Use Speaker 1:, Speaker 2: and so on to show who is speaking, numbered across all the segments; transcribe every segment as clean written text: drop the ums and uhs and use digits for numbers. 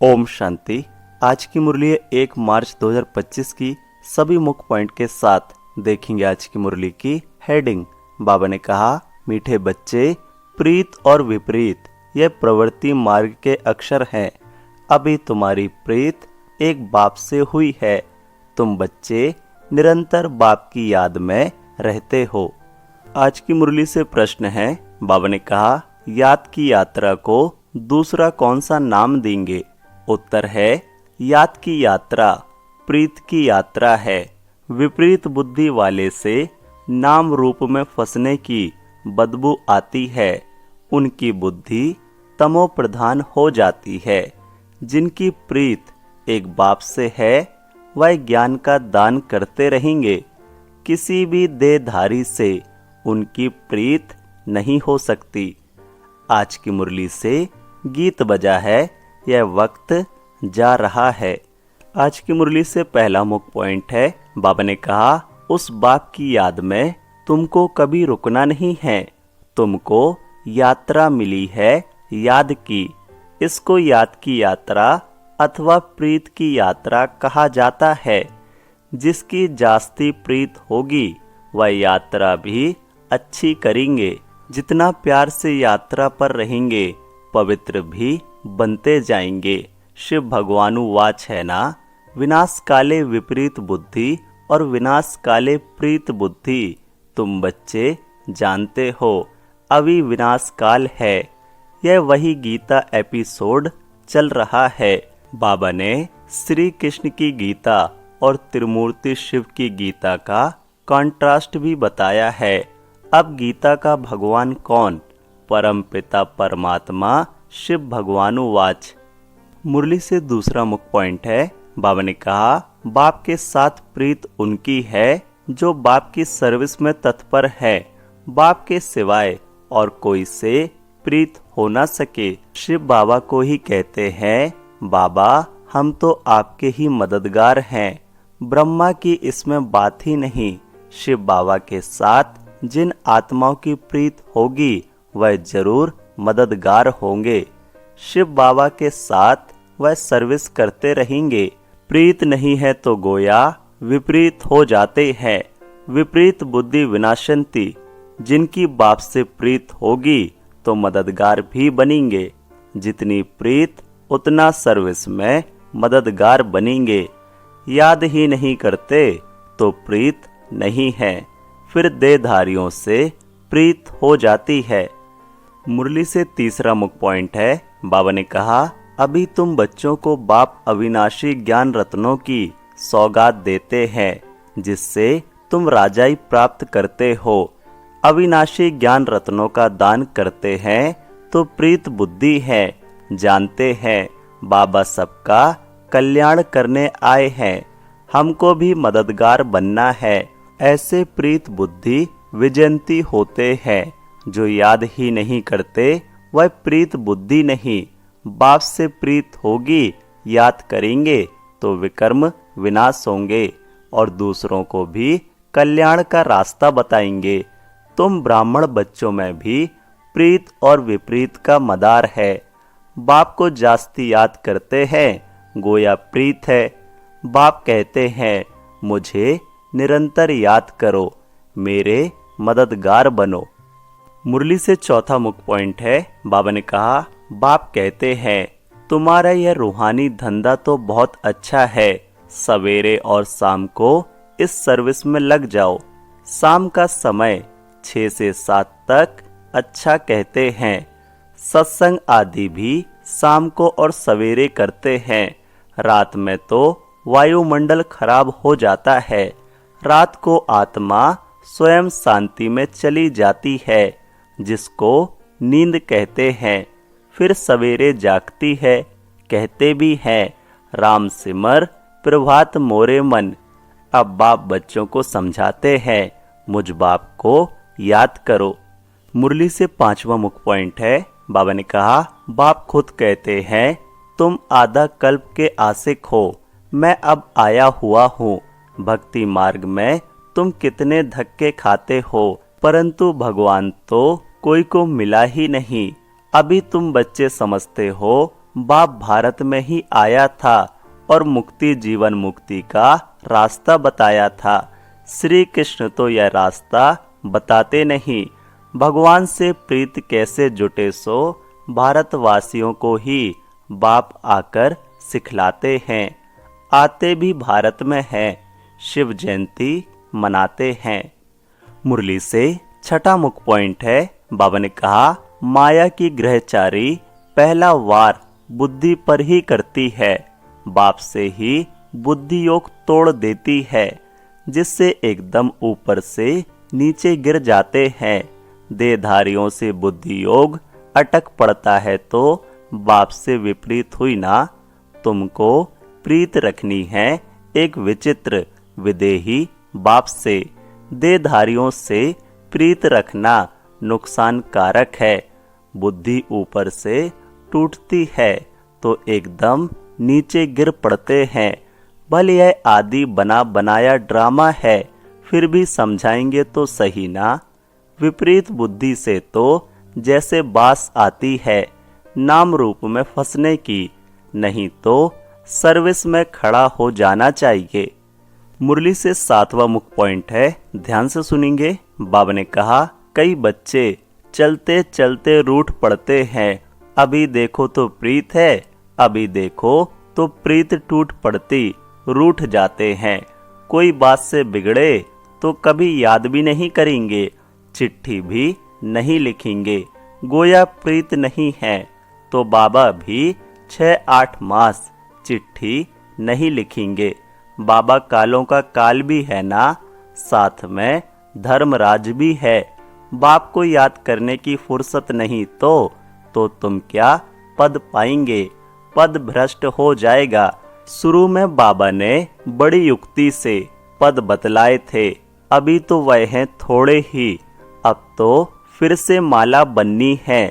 Speaker 1: ओम शांति। आज की मुरली है 1 मार्च 2025 की। सभी मुख्य पॉइंट के साथ देखेंगे आज की मुरली की हेडिंग। बाबा ने कहा, मीठे बच्चे, प्रीत और विपरीत यह प्रवृत्ति मार्ग के अक्षर हैं। अभी तुम्हारी प्रीत एक बाप से हुई है। तुम बच्चे निरंतर बाप की याद में रहते हो। आज की मुरली से प्रश्न है। बाबा ने कहा, याद की यात्रा को दूसरा कौन सा नाम देंगे? उत्तर है, याद की यात्रा प्रीत की यात्रा है। विपरीत बुद्धि वाले से नाम रूप में फंसने की बदबू आती है। उनकी बुद्धि तमो प्रधान हो जाती है। जिनकी प्रीत एक बाप से है, वह ज्ञान का दान करते रहेंगे। किसी भी देहधारी से उनकी प्रीत नहीं हो सकती। आज की मुरली से गीत बजा है, यह वक्त जा रहा है। आज की मुरली से पहला मुख्य पॉइंट है। बाबा ने कहा, उस बाप की याद में तुमको कभी रुकना नहीं है। तुमको यात्रा मिली है याद की। इसको याद की यात्रा अथवा प्रीत की यात्रा कहा जाता है। जिसकी जास्ती प्रीत होगी वह यात्रा भी अच्छी करेंगे। जितना प्यार से यात्रा पर रहेंगे, पवित्र भी बनते जाएंगे। शिव भगवानु वाच है ना, विनाश काले विपरीत बुद्धि और विनाश काले प्रीत बुद्धि तुम बच्चे जानते हो। अभी विनाश काल है। यह वही गीता एपिसोड चल रहा है। बाबा ने श्री कृष्ण की गीता और त्रिमूर्ति शिव की गीता का कॉन्ट्रास्ट भी बताया है। अब गीता का भगवान कौन? परम पिता परमात्मा शिव भगवानु वाच। मुरली से दूसरा मुख्य पॉइंट है। बाबा ने कहा, बाप के साथ प्रीत उनकी है जो बाप की सर्विस में तत्पर है। बाप के सिवाय और कोई से प्रीत हो ना सके। शिव बाबा को ही कहते हैं, बाबा हम तो आपके ही मददगार हैं। ब्रह्मा की इसमें बात ही नहीं। शिव बाबा के साथ जिन आत्माओं की प्रीत होगी वह जरूर मददगार होंगे। शिव बाबा के साथ वह सर्विस करते रहेंगे। प्रीत नहीं है तो गोया विपरीत हो जाते हैं। विपरीत बुद्धि विनाशंती। जिनकी बाप से प्रीत होगी तो मददगार भी बनेंगे। जितनी प्रीत उतना सर्विस में मददगार बनेंगे। याद ही नहीं करते तो प्रीत नहीं है। फिर देहधारियों से प्रीत हो जाती है। मुरली से तीसरा मुख्य पॉइंट है। बाबा ने कहा, अभी तुम बच्चों को बाप अविनाशी ज्ञान रत्नों की सौगात देते हैं, जिससे तुम राजाई प्राप्त करते हो। अविनाशी ज्ञान रत्नों का दान करते हैं तो प्रीत बुद्धि है। जानते हैं बाबा सबका कल्याण करने आए हैं। हमको भी मददगार बनना है। ऐसे प्रीत बुद्धि विजयंती होते हैं। जो याद ही नहीं करते वह प्रीत बुद्धि नहीं। बाप से प्रीत होगी, याद करेंगे तो विकर्म विनाश होंगे और दूसरों को भी कल्याण का रास्ता बताएंगे। तुम ब्राह्मण बच्चों में भी प्रीत और विपरीत का मदार है। बाप को जास्ती याद करते हैं, गोया प्रीत है। बाप कहते हैं, मुझे निरंतर याद करो, मेरे मददगार बनो। मुरली से चौथा मुख्य पॉइंट है। बाबा ने कहा, बाप कहते हैं, तुम्हारा यह रूहानी धंधा तो बहुत अच्छा है। सवेरे और शाम को इस सर्विस में लग जाओ। शाम का समय 6 से 7 तक अच्छा कहते हैं। सत्संग आदि भी शाम को और सवेरे करते हैं। रात में तो वायुमंडल खराब हो जाता है। रात को आत्मा स्वयं शांति में चली जाती है, जिसको नींद कहते हैं। फिर सवेरे जागती है। कहते भी हैं, राम सिमर प्रभात मोरे मन। अब बाप बच्चों को समझाते हैं, मुझ बाप को याद करो। मुरली से पांचवा मुख्य पॉइंट है। बाबा ने कहा, बाप खुद कहते हैं, तुम आधा कल्प के आशिक हो। मैं अब आया हुआ हूँ। भक्ति मार्ग में तुम कितने धक्के खाते हो, परंतु भगवान तो कोई को मिला ही नहीं। अभी तुम बच्चे समझते हो बाप भारत में ही आया था और मुक्ति जीवन मुक्ति का रास्ता बताया था। श्री कृष्ण तो यह रास्ता बताते नहीं। भगवान से प्रीत कैसे जुटे सो भारतवासियों को ही बाप आकर सिखलाते हैं। आते भी भारत में हैं, शिव जयंती मनाते हैं। मुरली से छठा मुख्य पॉइंट है, बाबा ने कहा माया की ग्रहचारी पहला वार बुद्धि पर ही करती है। बाप से ही बुद्धि योग तोड़ देती है, जिससे एकदम ऊपर से नीचे गिर जाते हैं। देहधारियों से बुद्धि योग अटक पड़ता है तो बाप से विपरीत हुई ना। तुमको प्रीत रखनी है एक विचित्र विदेही बाप से। देहधारियों से प्रीत रखना नुकसानकारक है। बुद्धि ऊपर से टूटती है तो एकदम नीचे गिर पड़ते हैं। भले यह आदि बना बनाया ड्रामा है, फिर भी समझाएंगे तो सही ना। विपरीत बुद्धि से तो जैसे बास आती है नाम रूप में फंसने की, नहीं तो सर्विस में खड़ा हो जाना चाहिए। मुरली से सातवां मुख्य पॉइंट है, ध्यान से सुनेंगे। बाबा ने कहा कई बच्चे चलते चलते रूठ पड़ते हैं। अभी देखो तो प्रीत है, अभी देखो तो प्रीत टूट पड़ती रूठ जाते हैं। कोई बात से बिगड़े तो कभी याद भी नहीं करेंगे, चिट्ठी भी नहीं लिखेंगे। गोया प्रीत नहीं है तो बाबा भी 6-8 मास चिट्ठी नहीं लिखेंगे। बाबा कालों का काल भी है ना, साथ में धर्मराज भी है। बाप को याद करने की फुर्सत नहीं तो तुम क्या पद पाएंगे, पद भ्रष्ट हो जाएगा। शुरू में बाबा ने बड़ी युक्ति से पद बतलाए थे, अभी तो वह हैं थोड़े ही, अब तो फिर से माला बननी है।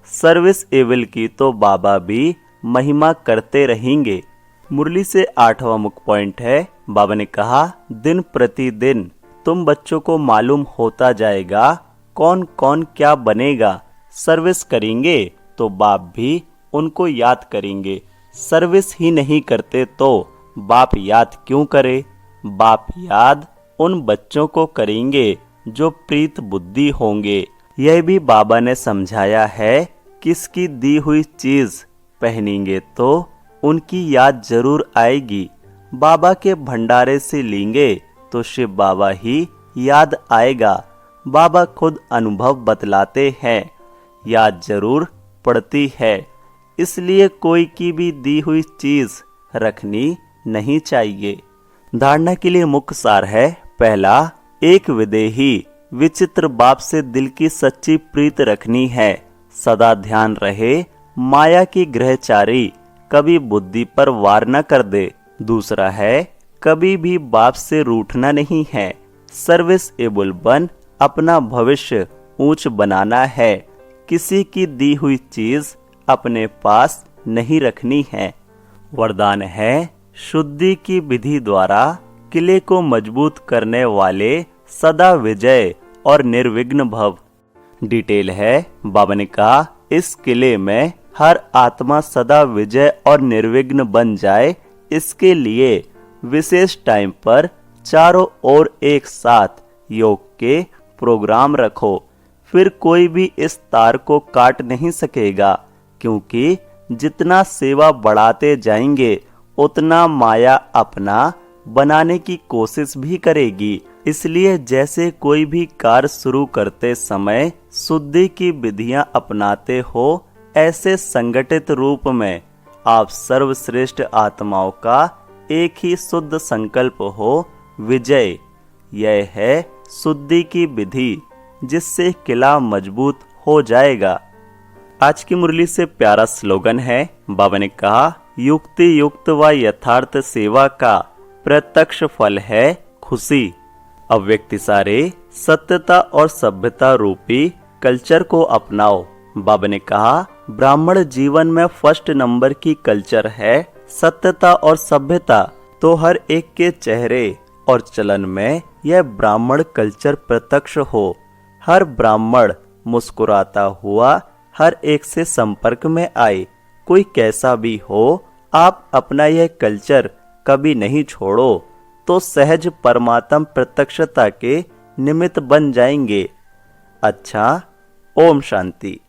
Speaker 1: सर्विस एवल की तो बाबा भी महिमा करते रहेंगे। मुरली से आठवां मुख्य पॉइंट है, बाबा ने कहा दिन प्रतिदिन तुम बच्चों को मालूम होता जाएगा कौन कौन क्या बनेगा। सर्विस करेंगे तो बाप भी उनको याद करेंगे। सर्विस ही नहीं करते तो बाप याद क्यों करे। बाप याद उन बच्चों को करेंगे जो प्रीत बुद्धि होंगे। यह भी बाबा ने समझाया है, किसकी दी हुई चीज पहनेंगे तो उनकी याद जरूर आएगी। बाबा के भंडारे से लेंगे तो शिव बाबा ही याद आएगा। बाबा खुद अनुभव बतलाते हैं, याद जरूर पड़ती है। इसलिए कोई की भी दी हुई चीज रखनी नहीं चाहिए। धारणा के लिए मुख्य सार है, पहला, एक विदेही विचित्र बाप से दिल की सच्ची प्रीत रखनी है। सदा ध्यान रहे माया की ग्रहचारी कभी बुद्धि पर वार न कर दे। दूसरा है, कभी भी बाप से रूठना नहीं है। सर्विस एबल बन अपना भविष्य ऊंच बनाना है। किसी की दी हुई चीज अपने पास नहीं रखनी है। वरदान है, शुद्धि की विधि द्वारा किले को मजबूत करने वाले सदा विजय और निर्विघ्न भव। डिटेल है, बाबा ने कहा इस किले में हर आत्मा सदा विजय और निर्विघ्न बन जाए, इसके लिए विशेष टाइम पर चारों ओर एक साथ योग के प्रोग्राम रखो। फिर कोई भी इस तार को काट नहीं सकेगा, क्योंकि जितना सेवा बढ़ाते जाएंगे उतना माया अपना बनाने की कोशिश भी करेगी। इसलिए जैसे कोई भी कार्य शुरू करते समय शुद्धि की विधियां अपनाते हो, ऐसे संगठित रूप में आप सर्वश्रेष्ठ आत्माओं का एक ही शुद्ध संकल्प हो, विजय। यह है शुद्धि की विधि, जिससे किला मजबूत हो जाएगा। आज की मुरली से प्यारा स्लोगन है, बाबा ने कहा युक्ति युक्त व यथार्थ सेवा का प्रत्यक्ष फल है खुशी। अव्यक्ति सारे सत्यता और सभ्यता रूपी कल्चर को अपनाओ। बाबा ने कहा ब्राह्मण जीवन में फर्स्ट नंबर की कल्चर है सत्यता और सभ्यता। तो हर एक के चेहरे और चलन में यह ब्राह्मण कल्चर प्रत्यक्ष हो। हर ब्राह्मण मुस्कुराता हुआ हर एक से संपर्क में आए। कोई कैसा भी हो, आप अपना यह कल्चर कभी नहीं छोड़ो तो सहज परमात्म प्रत्यक्षता के निमित्त बन जाएंगे। अच्छा, ओम शांति।